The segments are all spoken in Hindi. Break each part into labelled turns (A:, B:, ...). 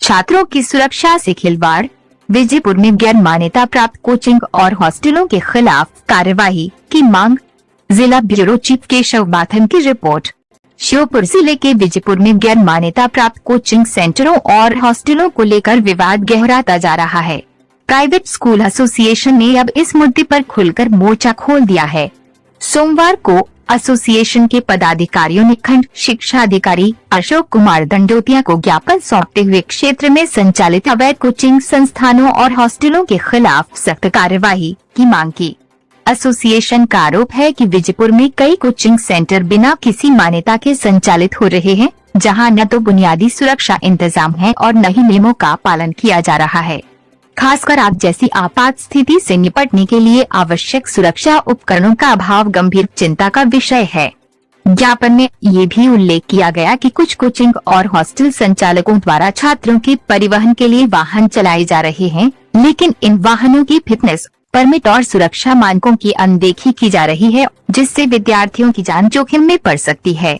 A: छात्रों की सुरक्षा से खिलवाड़, विजयपुर में गैर मान्यता प्राप्त कोचिंग और हॉस्टलों के खिलाफ कार्यवाही की मांग। जिला ब्यूरो चीफ केशव बाथम की रिपोर्ट। श्योपुर जिले के विजयपुर में गैर मान्यता प्राप्त कोचिंग सेंटरों और हॉस्टलों को लेकर विवाद गहराता जा रहा है। प्राइवेट स्कूल एसोसिएशन ने अब इस मुद्दे पर खुलकर मोर्चा खोल दिया है। सोमवार को एसोसिएशन के पदाधिकारियों ने खंड शिक्षा अधिकारी अशोक कुमार दंडोतिया को ज्ञापन सौंपते हुए क्षेत्र में संचालित अवैध कोचिंग संस्थानों और हॉस्टलों के खिलाफ सख्त कार्यवाही की मांग की। एसोसिएशन का आरोप है कि विजयपुर में कई कोचिंग सेंटर बिना किसी मान्यता के संचालित हो रहे हैं, जहां न तो बुनियादी सुरक्षा इंतजाम है और न ही नियमों का पालन किया जा रहा है। खासकर आग जैसी आपात स्थिति से निपटने के लिए आवश्यक सुरक्षा उपकरणों का अभाव गंभीर चिंता का विषय है। ज्ञापन में ये भी उल्लेख किया गया कि कुछ कोचिंग और हॉस्टल संचालकों द्वारा छात्रों के परिवहन के लिए वाहन चलाए जा रहे हैं, लेकिन इन वाहनों की फिटनेस, परमिट और सुरक्षा मानकों की अनदेखी की जा रही है, जिससे विद्यार्थियों की जान जोखिम में पड़ सकती है।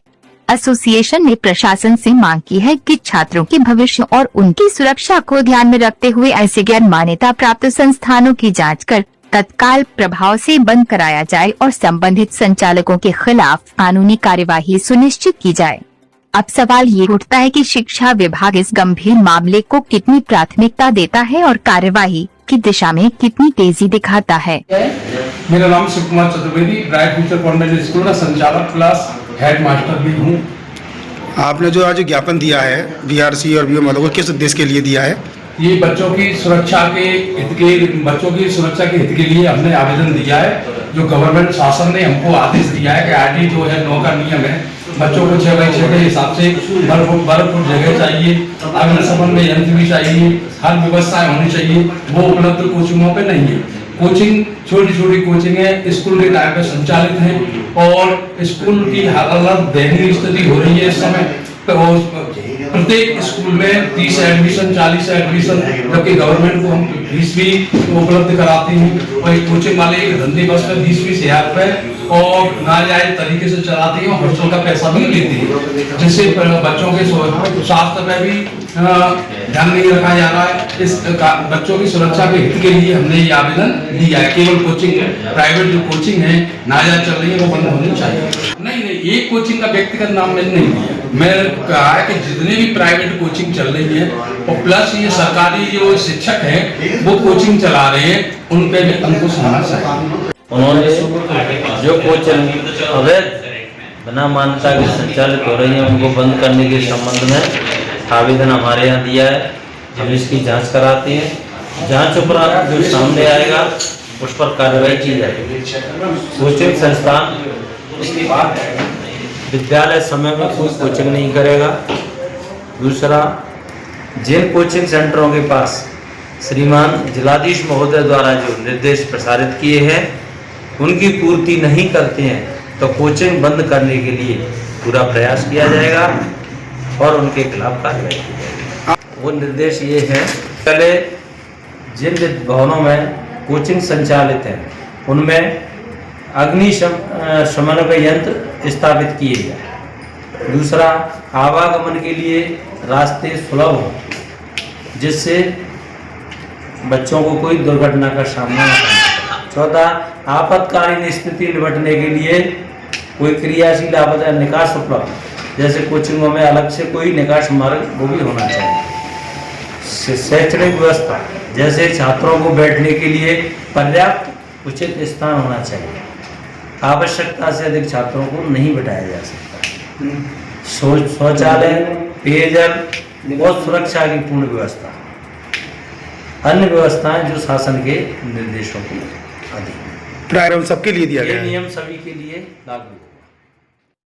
A: एसोसिएशन ने प्रशासन से मांग की है कि छात्रों के भविष्य और उनकी सुरक्षा को ध्यान में रखते हुए ऐसे गैर मान्यता प्राप्त संस्थानों की जांच कर तत्काल प्रभाव से बंद कराया जाए और संबंधित संचालकों के खिलाफ कानूनी कार्यवाही सुनिश्चित की जाए। अब सवाल ये उठता है कि शिक्षा विभाग इस गंभीर मामले को कितनी प्राथमिकता देता है और कार्यवाही की दिशा में कितनी तेजी दिखाता है।
B: मेरा नाम Shiv Kumar Chaturvedi, Bright Future Convent School का संचालक प्लस हेड मास्टर भी हूँ।
C: आपने जो आज ज्ञापन दिया है बीआरसी और बीओ को किस उद्देश्य के लिए दिया है?
B: ये बच्चों की सुरक्षा के हित के लिए हमने आवेदन दिया है। जो गवर्नमेंट शासन ने हमको आदेश दिया है कि आरटी जो है 9 का नियम है, बच्चों को 6x6 के हिसाब से बर्फ जगह चाहिए, अग्निशमन में यंत्र भी चाहिए, हर व्यवस्थाएं होनी चाहिए, वो उपलब्ध कोचिंगों पे नहीं है। कोचिंग छोटी कोचिंग है, स्कूल के टाइम पे संचालित है और स्कूल की हालत दयनीय स्थिति हो रही है इस समय। प्रत्येक स्कूल में 30 एडमिशन 40 एडमिशन, जबकि गवर्नमेंट को हम फीस भी उपलब्ध कराते हैं और एक कोचिंग वाले एक धंधे बस में 20-20 रुपए और नाजायज तरीके से चलाते हैं और हॉस्टल का पैसा भी लेते हैं, जिससे बच्चों के स्वास्थ्य पे भी ध्यान नहीं रखा जा रहा है। इस बच्चों की सुरक्षा के हित के लिए हमने ये आवेदन दिया है। केवल कोचिंग प्राइवेट जो कोचिंग है नाजायज चल रही है वो बंद होनी चाहिए। नहीं, एक कोचिंग का व्यक्तिगत नाम मैंने नहीं दिया। मैंने कहा है कि जितने भी प्राइवेट कोचिंग चल रही है और प्लस ये सरकारी जो शिक्षक हैं वो कोचिंग चला रहे हैं, उन पे भी अंकुश होना चाहिए।
D: उन्होंने जो कोचिंग अवैध बिना मान्यता के संचालित हो रही है उनको बंद करने के संबंध में आवेदन हमारे यहाँ दिया है। हम इसकी जांच कराते हैं। जांच उपरांत जो सामने आएगा उस पर कार्रवाई की जाएगी। कोचिंग संस्थान विद्यालय समय में कोई कोचिंग नहीं करेगा। दूसरा, जिन कोचिंग सेंटरों के पास श्रीमान जिलाधीश महोदय द्वारा जो निर्देश प्रसारित किए हैं उनकी पूर्ति नहीं करते हैं तो कोचिंग बंद करने के लिए पूरा प्रयास किया जाएगा और उनके खिलाफ कार्रवाई की जाएगी। वो निर्देश ये है, पहले जिन भवनों में कोचिंग संचालित हैं उनमें अग्निशमन का यंत्र स्थापित किए जाए। दूसरा, आवागमन के लिए रास्ते सुलभ हों, जिससे बच्चों को कोई दुर्घटना का सामना न करना पड़े। चौथा, आपातकालीन स्थिति निपटने के लिए कोई क्रियाशील आपदा निकास उपलब्ध, जैसे कोचिंगों में अलग से कोई निकास मार्ग वो भी होना चाहिए। शैक्षणिक व्यवस्था, जैसे छात्रों को बैठने के लिए पर्याप्त उचित स्थान होना चाहिए। आवश्यकता से अधिक छात्रों को नहीं बैठाया जा सकता। शौचालय, पेयजल और सुरक्षा की पूर्ण व्यवस्था, अन्य व्यवस्थाएं जो शासन के निर्देशों के अधीन।
C: प्रारंभ सबके लिए दिया गया है।
D: ये नियम सभी के लिए लागू।